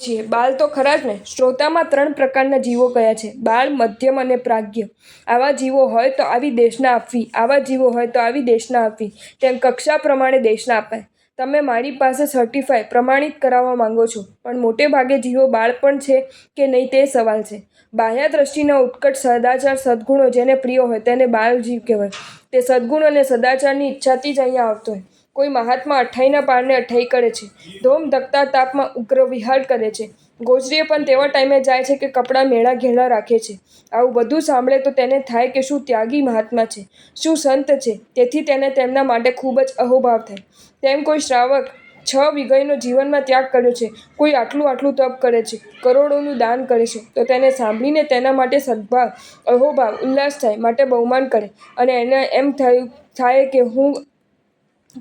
છીએ બાળ તો ખરા જ ને. શ્રોતામાં 3 પ્રકારના જીવો કયા છે: બાળ, મધ્યમ અને પ્રાજ્ઞ. આવા જીવો હોય તો આવી દેશના આપવી, આવા જીવો હોય તો આવી દેશના આપવી. તેમ કક્ષા પ્રમાણે દેશના અપાય. તમે મારી પાસે સર્ટિફાય પ્રમાણિત કરાવવા માંગો છો, પણ મોટે ભાગે જીવો બાળપણ છે કે નહીં તે સવાલ છે. બાહ્ય દ્રષ્ટિના ઉત્કટ સદાચાર સદ્ગુણો જેને પ્રિય હોય તેને બાળ જીવ કહેવાય. તે સદ્ગુણ અને સદાચારની ઈચ્છાથી જ અહીંયા આવતો હોય. કોઈ મહાત્મા અઠ્ઠાઈના પારણે અઠ્ઠાઈ કરે છે, ધોમ ધકતા તાપમાં ઉગ્ર વિહાર કરે છે, ગોચરીએ પણ તેવા ટાઈમે જાય છે કે કપડાં મેળા ઘેલા રાખે છે. આવું બધું સાંભળે તો તેને થાય કે શું ત્યાગી મહાત્મા છે, શું સંત છે. તેથી તેને તેમના માટે ખૂબ જ અહોભાવ થાય. તેમ કોઈ શ્રાવક 6 વીઘઈનો જીવનમાં ત્યાગ કર્યો છે, કોઈ આટલું તપ કરે છે, કરોડોનું દાન કરે છે, તો તેને સાંભળીને તેના માટે સદ્ભાવ, અહોભાવ, ઉલ્લાસ થાય, માટે બહુમાન કરે અને એને એમ થાય કે હું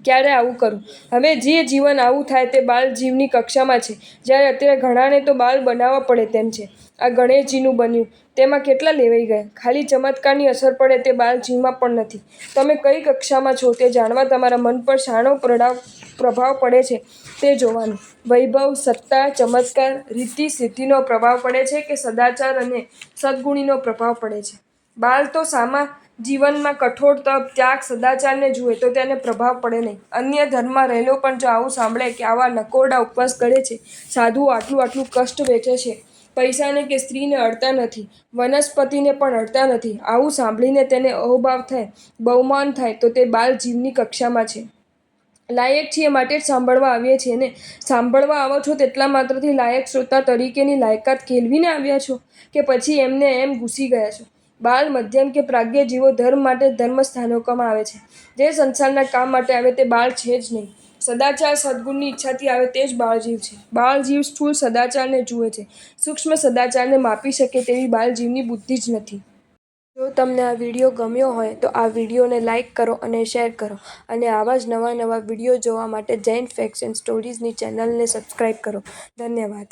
ક્યારે આવું કરું. હવે જે જીવન આવું થાય તે બાળ જીવની કક્ષામાં છે, જ્યારે અત્યારે ઘણાને તો બાળ બનાવવા પડે તેમ છે. આ ગણેશજીનું બન્યું તેમાં કેટલા લેવાઈ ગયા. ખાલી ચમત્કારની અસર પડે તે બાળ જીવમાં પણ નથી. તમે કઈ કક્ષામાં છો તે જાણવા તમારા મન પર શાનો પ્રભાવ પડે છે તે જોવાનું. વૈભવ, સત્તા, ચમત્કાર, રીતિ સિદ્ધિનો પ્રભાવ પડે છે કે સદાચાર અને સદ્ગુણીનો પ્રભાવ પડે છે? બાળ તો સામા જીવનમાં કઠોર તપ, ત્યાગ, સદાચારને જુએ તો તેને પ્રભાવ પડે નહીં. અન્ય ધર્મમાં રહેલો પણ જો આવું સાંભળે કે આવા નકોરડા ઉપવાસ કરે છે, સાધુઓ આટલું કષ્ટ વેઠે છે, પૈસાને કે સ્ત્રીને અડતા નથી, વનસ્પતિને પણ અડતા નથી, આવું સાંભળીને તેને અહોભાવ થાય, બહુમાન થાય, તો તે બાળ જીવની કક્ષામાં છે. લાયક છીએ માટે જ સાંભળવા આવીએ છીએ ને. સાંભળવા આવો છો તેટલા માત્રથી લાયક શ્રોતા તરીકેની લાયકાત કેળવીને આવ્યા છો કે પછી એમને એમ ઘૂસી ગયા છો? બાળ, મધ્યમ કે પ્રાજ્ઞ જીવો ધર્મ માટે ધર્મસ્થાનકોમાં આવે છે. જે સંસારના કામ માટે આવે તે બાળ છે જ નહીં. સદાચાર સદ્ગુણની ઈચ્છાથી આવે તે જ બાળ જીવ છે. બાળ જીવ સ્થૂળ સદાચારને જુએ છે, સૂક્ષ્મ સદાચારને માપી શકે તેવી બાળ જીવની બુદ્ધિ જ નથી. જો તમને આ વિડીયો ગમ્યો હોય તો આ વિડીયોને લાઇક કરો અને શેર કરો, અને આવા જ નવા વિડીયો જોવા માટે જૈન ફેક્ટ્સ એન્ડ સ્ટોરીઝની ચેનલને સબસ્ક્રાઈબ કરો. ધન્યવાદ.